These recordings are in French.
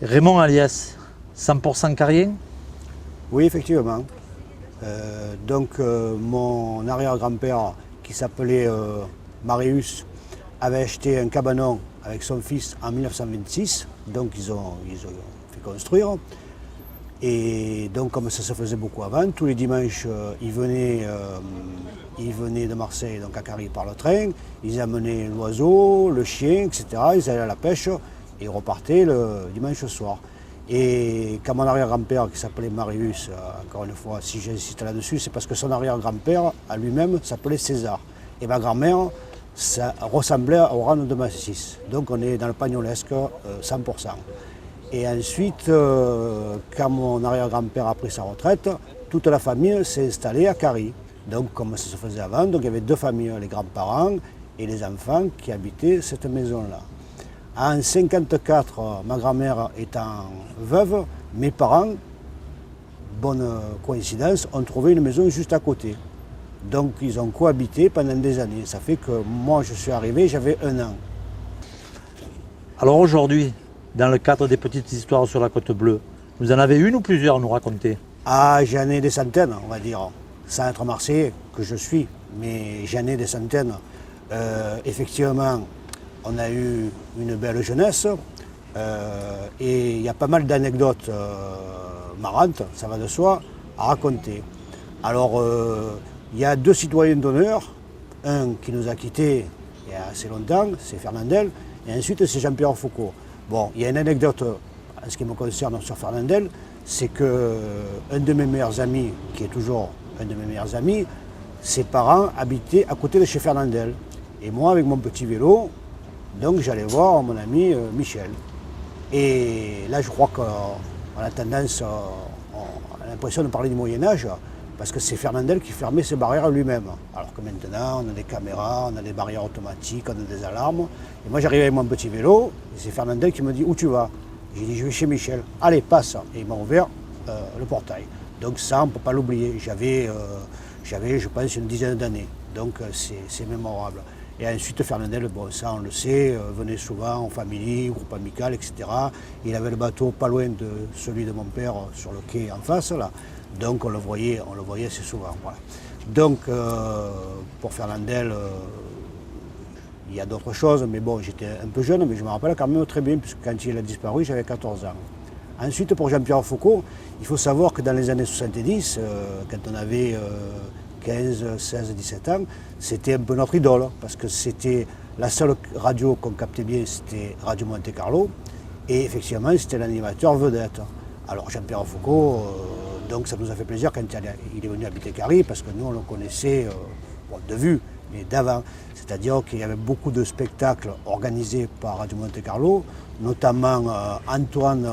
Raymond alias 100% carrien. Oui, effectivement. Mon arrière-grand-père, qui s'appelait Marius, avait acheté un cabanon avec son fils en 1926. Donc ils ont fait construire. Et donc comme ça se faisait beaucoup avant, tous les dimanches, ils venaient de Marseille, donc à Carry par le train. Ils amenaient l'oiseau, le chien, etc. Ils allaient à la pêche et ils repartaient le dimanche soir. Et quand mon arrière-grand-père, qui s'appelait Marius, encore une fois, si j'insiste là-dessus, c'est parce que son arrière-grand-père, à lui-même, s'appelait César. Et ma grand-mère, ça ressemblait au rang de ma 6. Donc on est dans le pagnolesque 100%. Et ensuite, quand mon arrière-grand-père a pris sa retraite, toute la famille s'est installée à Carry. Donc comme ça se faisait avant, donc il y avait deux familles, les grands-parents et les enfants qui habitaient cette maison-là. En 1954, ma grand-mère étant veuve, mes parents, bonne coïncidence, ont trouvé une maison juste à côté. Donc ils ont cohabité pendant des années. Ça fait que moi je suis arrivé, j'avais 1 an. Alors aujourd'hui, dans le cadre des petites histoires sur la Côte Bleue, vous en avez une ou plusieurs à nous raconter? Ah, j'en ai des centaines, on va dire. Sans être Marseillais, que je suis, mais j'en ai des centaines. Effectivement, on a eu une belle jeunesse et il y a pas mal d'anecdotes marrantes, ça va de soi, à raconter. Alors, il y a 2 citoyens d'honneur, un qui nous a quittés il y a assez longtemps, c'est Fernandel, et ensuite c'est Jean-Pierre Foucault. Bon, il y a une anecdote en ce qui me concerne sur Fernandel, c'est qu'un de mes meilleurs amis, qui est toujours un de mes meilleurs amis, ses parents habitaient à côté de chez Fernandel. Et moi, avec mon petit vélo, donc j'allais voir mon ami Michel. Et là, je crois qu'on a tendance, on a l'impression de parler du Moyen-Âge, parce que c'est Fernandel qui fermait ses barrières lui-même. Alors que maintenant, on a des caméras, on a des barrières automatiques, on a des alarmes. Et moi, j'arrive avec mon petit vélo, et c'est Fernandel qui me dit « Où tu vas ?» J'ai dit « Je vais chez Michel. » « Allez, passe !» Et il m'a ouvert le portail. Donc ça, on ne peut pas l'oublier. J'avais, je pense, une dizaine d'années. Donc c'est mémorable. Et ensuite, Fernandel, bon, ça on le sait, venait souvent en famille, groupe amical, etc. Il avait le bateau pas loin de celui de mon père sur le quai en face, là. Donc on le voyait assez souvent. Voilà. Donc pour Fernandel, il y a d'autres choses, mais bon, j'étais un peu jeune, mais je me rappelle quand même très bien, puisque quand il a disparu, j'avais 14 ans. Ensuite, pour Jean-Pierre Foucault, il faut savoir que dans les années 70, quand on avait 15, 16, 17 ans, c'était un peu notre idole, parce que c'était la seule radio qu'on captait bien, c'était Radio Monte Carlo, et effectivement, c'était l'animateur vedette. Alors Jean-Pierre Foucault, donc ça nous a fait plaisir quand il est venu habiter Carry, parce que nous, on le connaissait bon, de vue, mais d'avant. C'est-à-dire qu'il y avait beaucoup de spectacles organisés par Radio Monte Carlo, notamment Antoine,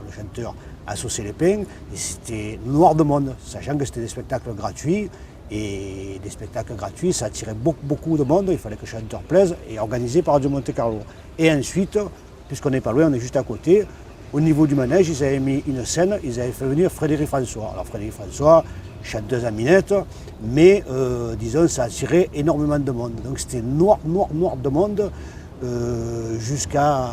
le chanteur, à Saucé-les-Pins, et c'était noir de monde, sachant que c'était des spectacles gratuits, et des spectacles gratuits, ça attirait beaucoup de monde, il fallait que le chanteur plaise, et organisé par Radio Monte Carlo. Et ensuite, puisqu'on n'est pas loin, on est juste à côté, au niveau du manège, ils avaient mis une scène, ils avaient fait venir Frédéric François. Alors Frédéric François, chanteuse à minette, mais disons, ça attirait énormément de monde. Donc c'était noir de monde jusqu'à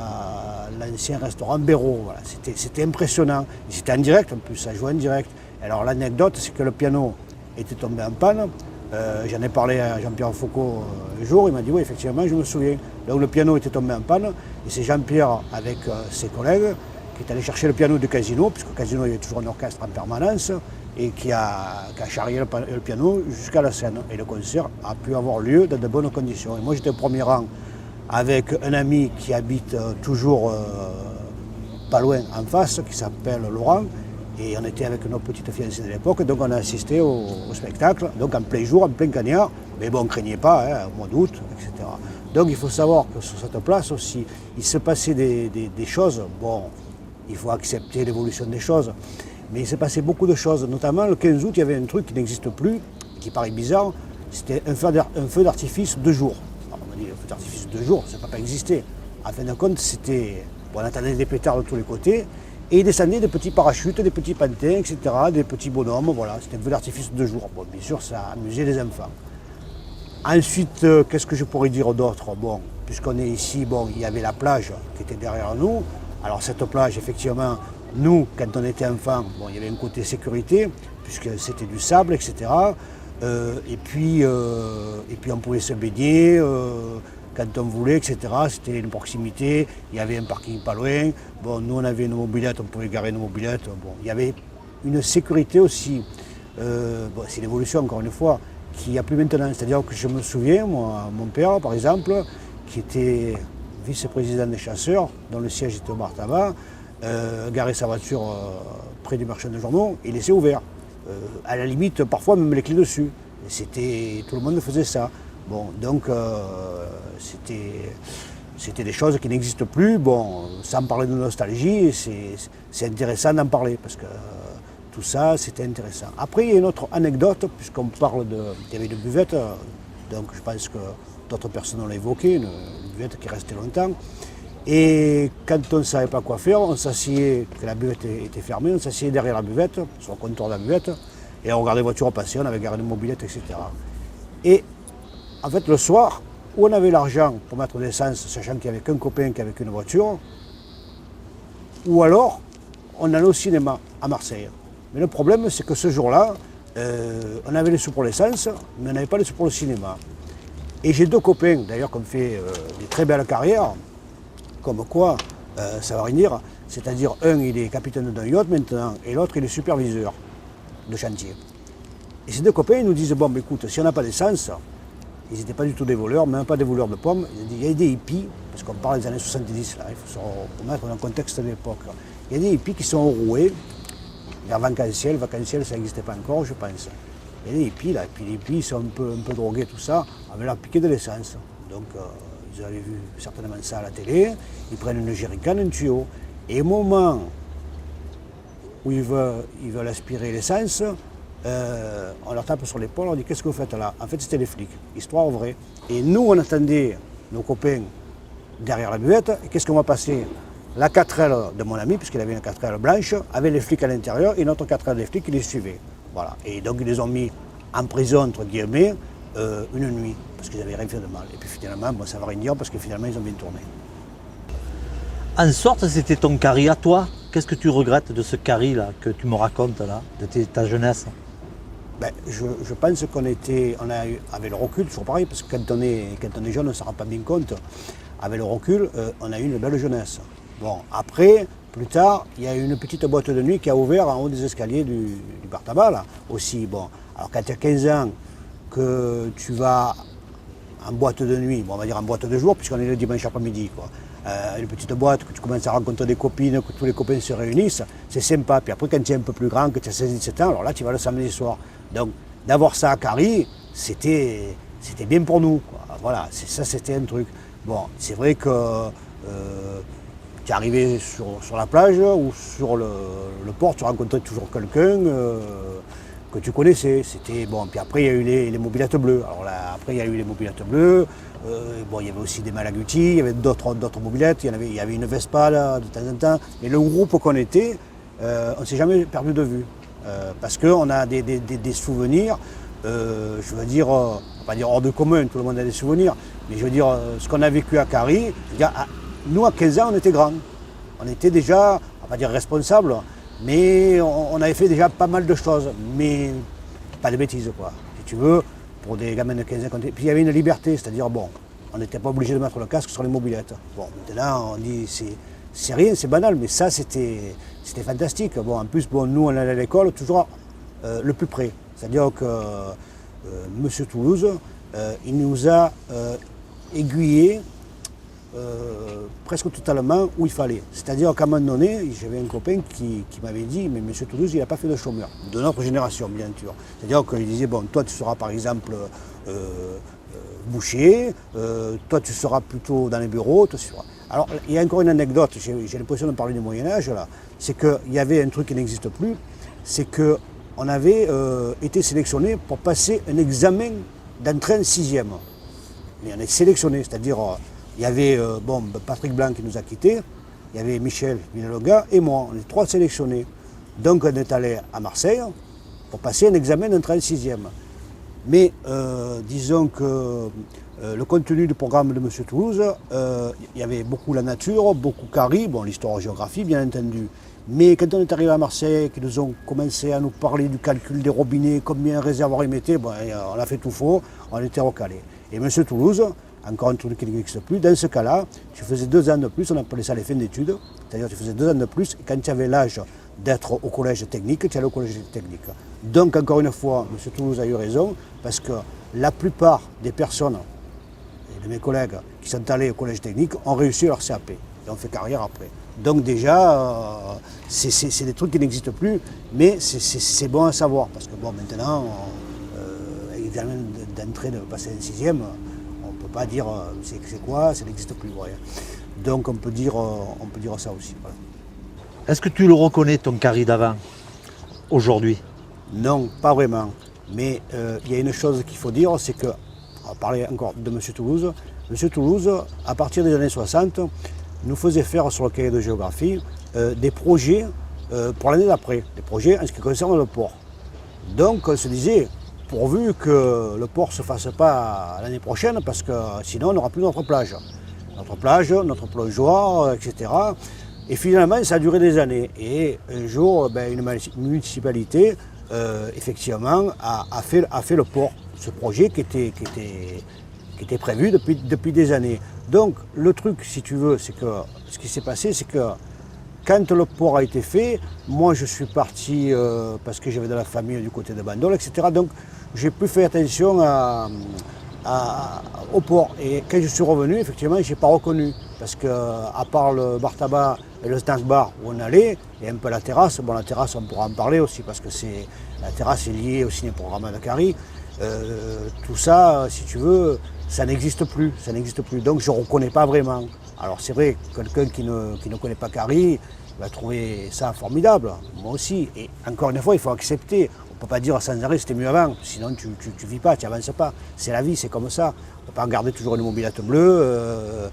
l'ancien restaurant Béraud. Voilà. C'était impressionnant. C'était en direct en plus, ça jouait en direct. Alors l'anecdote, c'est que le piano était tombé en panne. J'en ai parlé à Jean-Pierre Foucault un jour, il m'a dit oui, effectivement, je me souviens. Donc le piano était tombé en panne, et c'est Jean-Pierre avec ses collègues qui est allé chercher le piano du Casino, puisque le Casino il y avait toujours un orchestre en permanence, et qui a charrié le piano jusqu'à la scène. Et le concert a pu avoir lieu dans de bonnes conditions. Et moi j'étais au premier rang avec un ami qui habite toujours pas loin en face, qui s'appelle Laurent, et on était avec notre petite fiancée de l'époque, donc on a assisté au spectacle, donc en plein jour, en plein cagnard, mais bon, on ne craignait pas, hein, au mois d'août, etc. Donc il faut savoir que sur cette place aussi, il se passait des choses, bon, il faut accepter l'évolution des choses, mais il s'est passé beaucoup de choses, notamment le 15 août, il y avait un truc qui n'existe plus, qui paraît bizarre, c'était un feu d'artifice de jour. Alors on m'a dit, un feu d'artifice de jour, ça ne peut pas exister. En fin de compte, c'était, bon, on attendait des pétards de tous les côtés, et il descendait des petits parachutes, des petits pantins, etc., des petits bonhommes, voilà, c'était un feu d'artifice de jour. Bon, bien sûr, ça amusait les enfants. Ensuite, qu'est-ce que je pourrais dire d'autre? Bon, puisqu'on est ici, bon, il y avait la plage qui était derrière nous. Alors cette plage, effectivement, nous, quand on était enfants, bon, il y avait un côté sécurité, puisque c'était du sable, etc. Et puis on pouvait se baigner quand on voulait, etc. C'était une proximité, il y avait un parking pas loin. Bon, nous on avait nos mobylettes, on pouvait garer nos mobylettes. Bon, il y avait une sécurité aussi. Bon, c'est l'évolution, encore une fois, qu'il n'y a plus maintenant. C'est-à-dire que je me souviens, moi, mon père, par exemple, qui était vice-président des chasseurs, dont le siège était au bar tabac, garer sa voiture près du marchand de journaux et laisser ouvert. À la limite, parfois même les clés dessus. Et tout le monde faisait ça. Bon, donc c'était des choses qui n'existent plus. Bon, sans parler de nostalgie, c'est intéressant d'en parler parce que tout ça, c'était intéressant. Après, il y a une autre anecdote, puisqu'on parle il y avait une buvette, donc je pense que d'autres personnes l'ont évoqué, une buvette qui restait longtemps. Et quand on ne savait pas quoi faire, on s'asseyait, que la buvette était fermée, on s'asseyait derrière la buvette, sur le comptoir de la buvette, et on regardait les voitures passer, on avait garé nos mobylettes, etc. Et en fait, le soir, où on avait l'argent pour mettre de l'essence, sachant qu'il n'y avait qu'un copain qui avait qu'une voiture, ou alors, on allait au cinéma à Marseille. Mais le problème, c'est que ce jour-là, on avait les sous pour l'essence, mais on n'avait pas les sous pour le cinéma. Et j'ai deux copains, d'ailleurs, qui ont fait des très belles carrières, comme quoi, ça va rien dire, c'est-à-dire un, il est capitaine d'un yacht maintenant, et l'autre, il est superviseur de chantier. Et ces deux copains, ils nous disent, bon, écoute, si on n'a pas d'essence, ils n'étaient pas du tout des voleurs, même pas des voleurs de pommes, il y a des hippies, parce qu'on parle des années 70, là, il faut se remettre dans le contexte de l'époque. Il y a des hippies qui sont enroués, vers Vacanciel, ça n'existait pas encore, je pense. Il y a des hippies, là, et puis les hippies sont un peu drogués, tout ça, avaient leur piqué de l'essence. Donc, ils avaient vu certainement ça à la télé, ils prennent une jerrycan, un tuyau, et au moment où ils veulent aspirer l'essence, on leur tape sur l'épaule, on dit qu'est-ce que vous faites là? En fait, c'était les flics, histoire vraie. Et nous, on attendait nos copains derrière la buvette, et qu'est-ce qu'on va passer? La 4L de mon ami, puisqu'il avait une 4L blanche, avait les flics à l'intérieur, et notre 4L des flics, ils les suivaient. Voilà. Et donc, ils les ont mis en prison, entre guillemets, une nuit, parce qu'ils n'avaient rien fait de mal. Et puis finalement, bon, ça ne va rien dire, parce que finalement, ils ont bien tourné. En sorte, c'était ton carry à toi. Qu'est-ce que tu regrettes de ce carry là que tu me racontes là, de ta jeunesse? Ben, je pense avec le recul, toujours pareil, parce que quand on est jeune, on ne s'en rend pas bien compte. Avec le recul, on a eu une belle jeunesse. Bon, après, plus tard, il y a une petite boîte de nuit qui a ouvert en haut des escaliers du bar tabac, là, aussi. Bon, alors quand tu as 15 ans, que tu vas en boîte de nuit, bon, on va dire en boîte de jour, puisqu'on est le dimanche après-midi, quoi. Une petite boîte, que tu commences à rencontrer des copines, que tous les copains se réunissent, c'est sympa. Puis après, quand tu es un peu plus grand, que tu as 16-17 ans, alors là, tu vas le samedi soir. Donc, d'avoir ça à Carry, c'était bien pour nous, quoi. Voilà, ça, c'était un truc. Bon, c'est vrai que tu es arrivé sur la plage ou sur le port, tu rencontrais toujours quelqu'un que tu connaissais. C'était bon. Puis après, il y a eu les mobylettes bleues. Alors là, après, il y a eu les mobylettes bleues. Bon, il y avait aussi des Malaguti, il y avait d'autres mobylettes. Il y avait une Vespa là, de temps en temps. Et le groupe qu'on était, on ne s'est jamais perdu de vue. Parce qu'on a des souvenirs, je veux dire, on va pas dire hors de commun, tout le monde a des souvenirs, mais je veux dire, ce qu'on a vécu à Carry, nous à 15 ans, on était grands. On était déjà, on va pas dire responsables, mais on avait fait déjà pas mal de choses, mais pas de bêtises, quoi. Si tu veux, pour des gamins de 15 ans. Puis il y avait une liberté, c'est-à-dire, bon, on n'était pas obligé de mettre le casque sur les mobylettes. Bon, maintenant, on dit, c'est rien, c'est banal, mais ça, c'était fantastique. Bon, en plus, bon, nous, on allait à l'école toujours le plus près. C'est-à-dire que Monsieur Toulouse, il nous a aiguillés presque totalement où il fallait. C'est-à-dire qu'à un moment donné, j'avais un copain qui m'avait dit, mais Monsieur Toulouse, il n'a pas fait de chômeur, de notre génération, bien sûr. C'est-à-dire qu'il disait, bon, toi, tu seras par exemple boucher, toi, tu seras plutôt dans les bureaux, toi, tu seras... Alors, il y a encore une anecdote, j'ai l'impression de parler du Moyen-Âge, là, c'est qu'il y avait un truc qui n'existe plus, c'est qu'on avait été sélectionné pour passer un examen d'entrée en 6e. Mais on est sélectionné, c'est-à-dire, il y avait Patrick Blanc qui nous a quittés, il y avait Michel Villalonga et moi, on est 3 sélectionnés. Donc on est allé à Marseille pour passer un examen d'entrée en 6e. Mais disons que le contenu du programme de M. Toulouse, il y avait beaucoup la nature, beaucoup Carry, bon, l'histoire-géographie bien entendu. Mais quand on est arrivé à Marseille, qu'ils nous ont commencé à nous parler du calcul des robinets, combien un réservoir ils mettaient, bon, on a fait tout faux, on était recalé. Et M. Toulouse, encore un truc qui n'existe plus, dans ce cas-là, tu faisais 2 ans de plus, on appelait ça les fins d'études, c'est-à-dire tu faisais 2 ans de plus, et quand tu avais l'âge d'être au collège technique, tu allais au collège technique. Donc encore une fois, M. Toulouse a eu raison, parce que la plupart des personnes, et de mes collègues qui sont allés au collège technique, ont réussi leur CAP, et ont fait carrière après. Donc déjà, c'est des trucs qui n'existent plus, mais c'est bon à savoir, parce que bon, maintenant, évidemment, d'entrée, de passer un 6e, on ne peut pas dire c'est quoi, ça n'existe plus. Ouais. Donc on peut dire ça aussi. Voilà. Est-ce que tu le reconnais, ton Carry d'avant, aujourd'hui? Non, pas vraiment. Mais il y a une chose qu'il faut dire, c'est que, on va parler encore de M. Toulouse. M. Toulouse, à partir des années 60, nous faisait faire sur le cahier de géographie des projets pour l'année d'après, des projets en ce qui concerne le port. Donc on se disait, pourvu que le port ne se fasse pas l'année prochaine, parce que sinon on n'aura plus notre plage, notre plongeoir, etc. Et finalement ça a duré des années. Et un jour, une municipalité, effectivement, a fait le port, ce projet qui était prévu depuis des années. Donc le truc, si tu veux, c'est que ce qui s'est passé, c'est que quand le port a été fait, moi je suis parti parce que j'avais de la famille du côté de Bandol, etc. Donc j'ai plus fait attention au port. Et quand je suis revenu, effectivement, je n'ai pas reconnu. Parce qu'à part le bar tabac et le snack bar où on allait, et un peu la terrasse, bon la terrasse on pourra en parler aussi parce que la terrasse est liée au ciné-programme de Carry. Tout ça, si tu veux, ça n'existe plus. Donc je ne reconnais pas vraiment. Alors c'est vrai, quelqu'un qui ne connaît pas Carry va trouver ça formidable, moi aussi. Et encore une fois, il faut accepter. On ne peut pas dire sans arrêt c'était mieux avant, sinon tu ne vis pas, tu n'avances pas. C'est la vie, c'est comme ça. On ne peut pas garder toujours une mobilette bleue,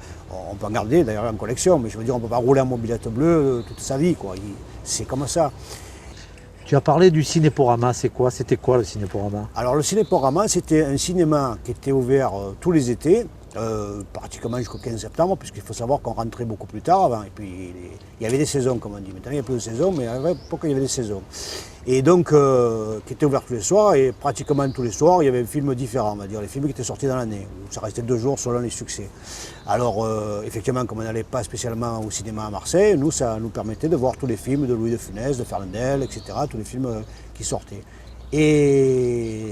on peut en garder d'ailleurs en collection, mais je veux dire, on ne peut pas rouler en mobilette bleue toute sa vie, quoi. C'est comme ça. Tu as parlé du Cinéporama, c'était quoi le Cinéporama? Alors le Cinéporama, c'était un cinéma qui était ouvert tous les étés, pratiquement jusqu'au 15 septembre, puisqu'il faut savoir qu'on rentrait beaucoup plus tard avant. Et puis il y avait des saisons, comme on dit. Maintenant il n'y a plus de saisons, mais à l'époque il y avait des saisons. Et donc, qui était ouvert tous les soirs, et pratiquement tous les soirs, il y avait un film différent, on va dire, les films qui étaient sortis dans l'année. Ça restait 2 jours selon les succès. Alors, effectivement, comme on n'allait pas spécialement au cinéma à Marseille, nous, ça nous permettait de voir tous les films de Louis de Funès, de Fernandel, etc., tous les films qui sortaient. Et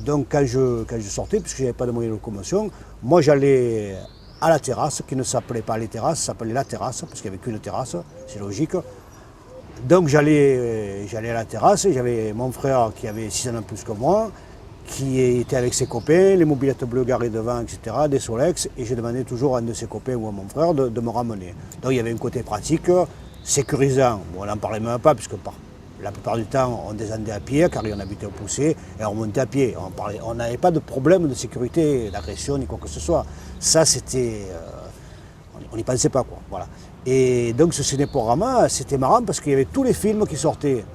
donc, quand je sortais, puisque je n'avais pas de moyens de locomotion, moi, j'allais à la terrasse, qui ne s'appelait pas les terrasses, ça s'appelait la terrasse, parce qu'il n'y avait qu'une terrasse, c'est logique. Donc j'allais à la terrasse, et j'avais mon frère qui avait 6 ans de plus que moi, qui était avec ses copains, les mobilettes bleues garées devant, etc., des Solex, et j'ai demandé toujours à un de ses copains ou à mon frère de me ramener. Donc il y avait un côté pratique, sécurisant. Bon, on n'en parlait même pas, puisque la plupart du temps on descendait à pied, car on habitait au Poussé, et on montait à pied. On n'avait pas de problème de sécurité, d'agression, ni quoi que ce soit. Ça, c'était... on n'y pensait pas, quoi. Voilà. Et donc ce cinéporama, c'était marrant parce qu'il y avait tous les films qui sortaient.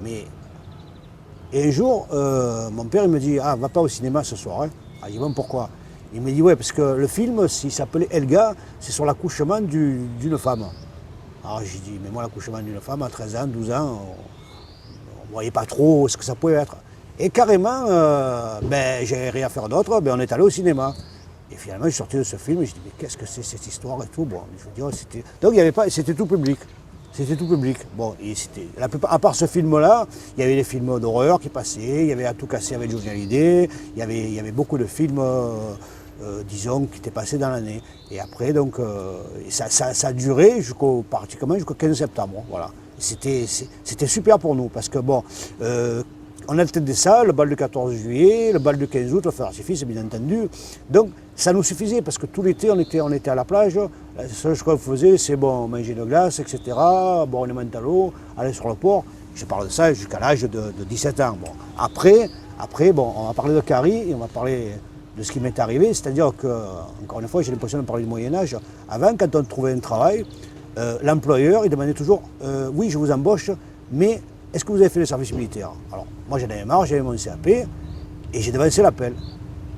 Et un jour, mon père il me dit « Ah, va pas au cinéma ce soir. Hein. » Ah, je dis « Bon, pourquoi ?» Il me dit « Ouais, parce que le film, s'il s'appelait Elga, c'est sur l'accouchement d'une femme. » Alors j'ai dit « Mais moi, l'accouchement d'une femme, à 13 ans, 12 ans, on ne voyait pas trop ce que ça pouvait être. » Et carrément, j'avais rien à faire d'autre, on est allé au cinéma. Et finalement, je suis sorti de ce film et je dis mais qu'est-ce que c'est cette histoire et tout. Bon, je veux dire, donc il y avait pas, c'était tout public. C'était tout public. Bon, et à part ce film-là, il y avait des films d'horreur qui passaient, il y avait À tout casser avec Johnny Hallyday, il y avait beaucoup de films, disons, qui étaient passés dans l'année. Et après, donc, ça a duré pratiquement jusqu'au 15 septembre. Voilà. C'était super pour nous parce que bon. On attendait ça, le bal du 14 juillet, le bal du 15 août, le feu d'artifice, bien entendu. Donc ça nous suffisait parce que tout l'été, on était à la plage. La seule chose qu'on faisait, c'est manger de glace, etc., boire une menthe à l'eau, aller sur le port. Je parle de ça jusqu'à l'âge de 17 ans. Bon. Après, on va parler de Carry et on va parler de ce qui m'est arrivé. C'est-à-dire que, encore une fois, j'ai l'impression de parler du Moyen-Âge. Avant, quand on trouvait un travail, l'employeur, il demandait toujours « Oui, je vous embauche, mais... est-ce que vous avez fait le service militaire ?» Alors, moi j'en avais marre, j'avais mon CAP, Et j'ai devancé l'appel.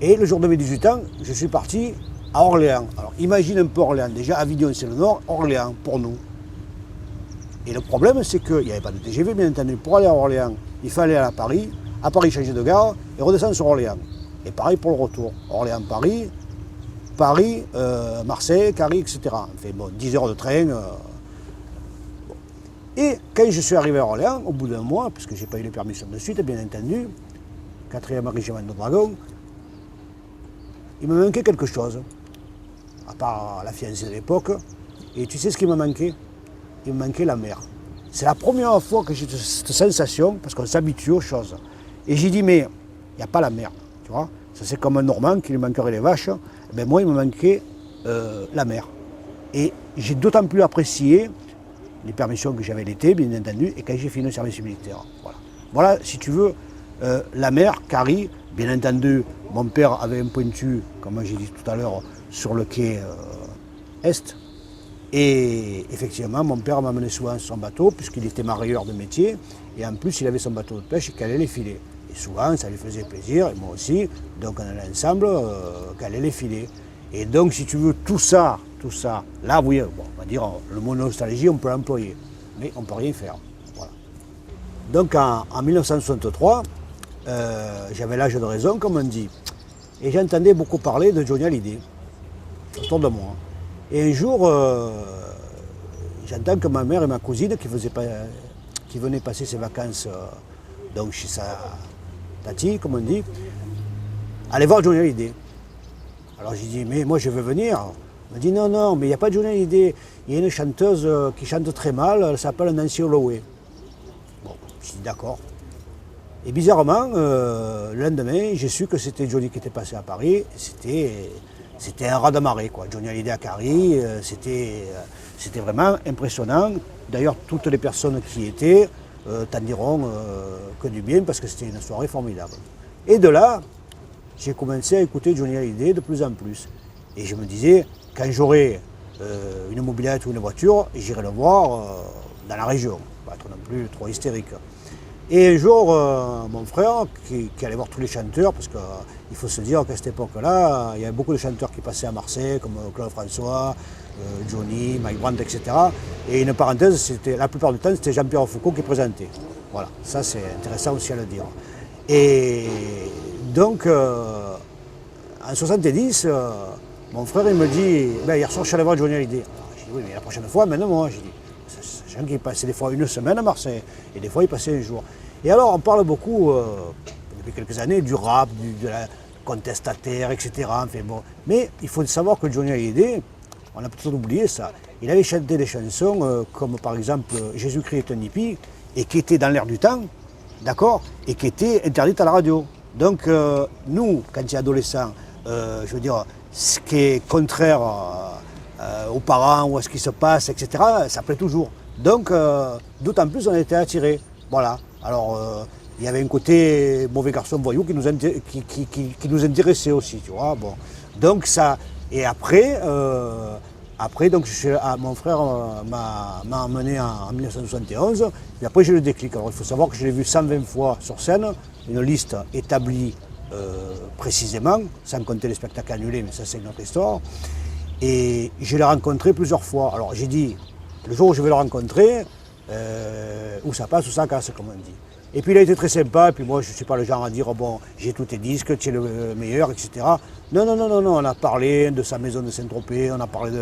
Et le jour de mes 18 ans, je suis parti à Orléans. Alors imagine un peu Orléans. Déjà, Avignon, c'est le nord, Orléans, pour nous. Et le problème, c'est qu'il n'y avait pas de TGV, bien entendu. Pour aller à Orléans, il fallait aller à Paris changer de gare et redescendre sur Orléans. Et pareil pour le retour. Orléans-Paris, Paris, Marseille, Carry, etc. Enfin bon, 10 heures de train. Bon. Et quand je suis arrivé à Orléans, au bout d'un mois, parce que je n'ai pas eu les permissions de suite, bien entendu, 4e régiment de dragons, il me manquait quelque chose, à part la fiancée de l'époque. Et tu sais ce qui me manquait? Il me manquait la mer. C'est la première fois que j'ai cette sensation, parce qu'on s'habitue aux choses. Et j'ai dit, mais il n'y a pas la mer, tu vois. Ça c'est comme un Normand qui lui manquerait les vaches. Eh bien, moi, il me manquait la mer. Et j'ai d'autant plus apprécié les permissions que j'avais l'été, bien entendu, et quand j'ai fini le service militaire. Voilà, voilà si tu veux, la mer, Carry. Bien entendu, mon père avait un pointu, comme j'ai dit tout à l'heure, sur le quai Est. Et effectivement, mon père m'amenait souvent sur son bateau, puisqu'il était marieur de métier. Et en plus, il avait son bateau de pêche qui allait les filets. Et souvent, ça lui faisait plaisir, et moi aussi. Donc on allait ensemble caler les filets. Et donc, si tu veux, tout ça, là, oui, bon, on va dire, le mot nostalgie, on peut l'employer. Mais on ne peut rien faire. Voilà. Donc en 1963, j'avais l'âge de raison, comme on dit. Et j'entendais beaucoup parler de Johnny Hallyday, autour de moi. Et un jour, j'entends que ma mère et ma cousine, qui venaient passer ses vacances donc chez sa tati, comme on dit, allaient voir Johnny Hallyday. Alors j'ai dit, mais moi je veux venir. Elle m'a dit, non, mais il n'y a pas de Johnny Hallyday. Il y a une chanteuse qui chante très mal, elle s'appelle Nancy Holloway. Bon, j'ai dit, d'accord. Et bizarrement, le lendemain, j'ai su que c'était Johnny qui était passé à Paris. C'était un raz-de-marée, quoi. Johnny Hallyday à Carry, c'était vraiment impressionnant. D'ailleurs, toutes les personnes qui y étaient t'en diront que du bien, parce que c'était une soirée formidable. Et de là, j'ai commencé à écouter Johnny Hallyday de plus en plus. Et je me disais, quand j'aurai une mobilette ou une voiture, j'irai le voir dans la région, pas être non plus trop hystérique. Et un jour, mon frère, qui allait voir tous les chanteurs, parce qu'il faut se dire qu'à cette époque-là, il y avait beaucoup de chanteurs qui passaient à Marseille, comme Claude François, Johnny, Mike Brandt, etc. Et une parenthèse, la plupart du temps, c'était Jean-Pierre Foucault qui présentait. Voilà, ça c'est intéressant aussi à le dire. Et donc, en 70, mon frère il me dit, ben, hier soir je suis allé voir Johnny Hallyday. J'ai dit, oui, mais la prochaine fois, maintenant moi, j'ai dit, sachant qu'il passait des fois une semaine à Marseille, et des fois il passait un jour. Et alors on parle beaucoup, depuis quelques années, du rap, de la contestataire, etc. Enfin, bon. Mais il faut savoir que Johnny Hallyday, on a peut-être oublié ça, il avait chanté des chansons comme par exemple Jésus-Christ est un hippie, et qui étaient dans l'air du temps, d'accord, et qui étaient interdites à la radio. Donc nous, quand tu es adolescent, je veux dire, ce qui est contraire aux parents ou à ce qui se passe, etc., ça plaît toujours. Donc d'autant plus on a été attirés. Voilà. Alors il y avait un côté mauvais garçon voyou qui nous intéressait aussi, tu vois. Bon. Donc ça. Et après, donc mon frère m'a emmené en 1971, et après j'ai le déclic. Alors il faut savoir que je l'ai vu 120 fois sur scène, une liste établie précisément, sans compter les spectacles annulés, mais ça c'est une autre histoire. Et je l'ai rencontré plusieurs fois. Alors j'ai dit, le jour où je vais le rencontrer, où ça passe ou ça casse, comme on dit. Et puis il a été très sympa, et puis moi je ne suis pas le genre à dire, oh, bon, j'ai tous tes disques, tu es le meilleur, etc. Non, on a parlé de sa maison de Saint-Tropez, on a parlé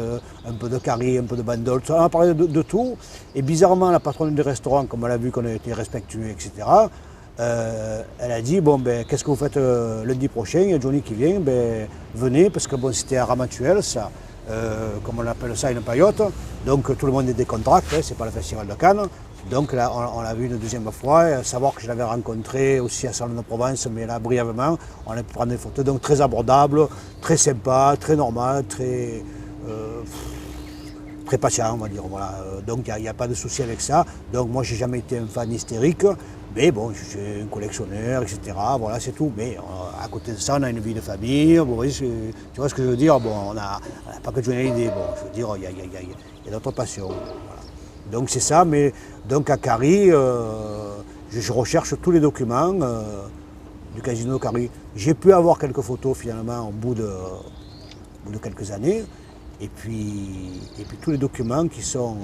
un peu de Carry, un peu de Bandol, on a parlé de tout. Et bizarrement, la patronne du restaurant, comme elle a vu qu'on a été respectueux, etc., elle a dit, bon, ben, qu'est-ce que vous faites lundi prochain? Il y a Johnny qui vient, ben, venez, parce que bon, c'était à Ramatuelle, ça, comme on appelle ça, une paillote. Donc tout le monde est décontracté, hein, c'est pas le festival de Cannes. Donc là, on l'a vu une deuxième fois, et savoir que je l'avais rencontré aussi à Salon de Provence, mais là, brièvement, on a pu prendre des photos. Donc très abordable, très sympa, très normal, très patient, on va dire. Voilà. Donc il n'y a pas de souci avec ça. Donc moi, j'ai jamais été un fan hystérique, mais bon, je suis un collectionneur, etc. Voilà, c'est tout. Mais à côté de ça, on a une vie de famille. Bon, vous voyez, tu vois ce que je veux dire? Bon, on n'a pas que Johnny Hallyday. Bon, je veux dire, il y a d'autres passions. Voilà. Donc c'est ça, mais donc à Carry, je recherche tous les documents du casino Cari. J'ai pu avoir quelques photos finalement au bout de quelques années. Et puis tous les documents qui sont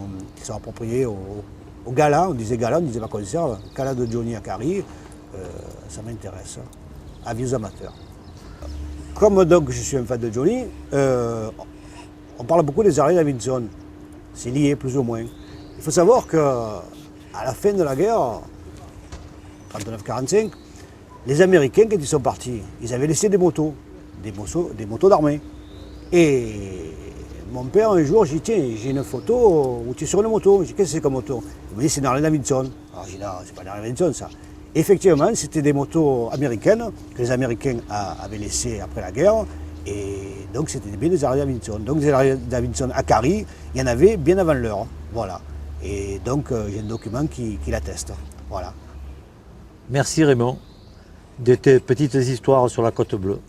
appropriés au gala, on disait pas concert, gala de Johnny à Cari, ça m'intéresse, avis aux amateurs. Comme donc je suis un fan de Johnny, on parle beaucoup des Harley Davidson, c'est lié plus ou moins. Il faut savoir qu'à la fin de la guerre, 39-45, les Américains, quand ils sont partis, ils avaient laissé des motos d'armée. Et mon père, un jour, j'ai dit, tiens, j'ai une photo où tu es sur une moto. J'ai dit, qu'est-ce que c'est comme moto? Il m'a dit, c'est une Harley Davidson. Alors j'ai dit, non, c'est pas une Harley Davidson, ça. Effectivement, c'était des motos américaines que les Américains avaient laissées après la guerre. Et donc, c'était bien des Harley Davidson. Donc, des Harley Davidson à Cari, il y en avait bien avant l'heure. Voilà. Et donc, j'ai un document qui l'atteste. Voilà. Merci Raymond de tes petites histoires sur la Côte Bleue.